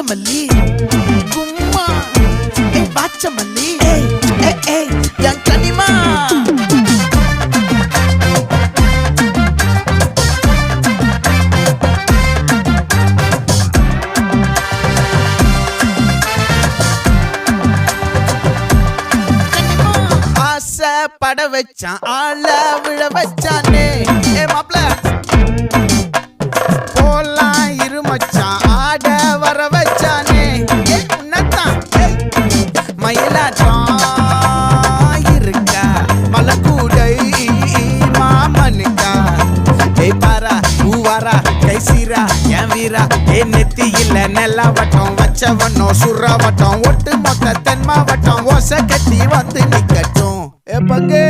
வாச்சமல்லி கும்மா வாச்சமல்லி என் கனிமா பட வச்சான் ஆள விழ வச்சானே மாப்ள போலாம் இருமச்சான் ஆட வர வச்சானே உன்னத்தான் மயிலாட்டம் இருக்கா மலக்கூடை மாமனுக்கா பாரா பூவாரா கைசீரா என் வீரா நெத்தி இல்ல நெல்லா வட்டம் வச்சவனோ சுறா வட்டம் ஒட்டு மொத்த தென் மாவட்டம் ஓசை கட்டி வந்து நிக்கட்டும் பங்கே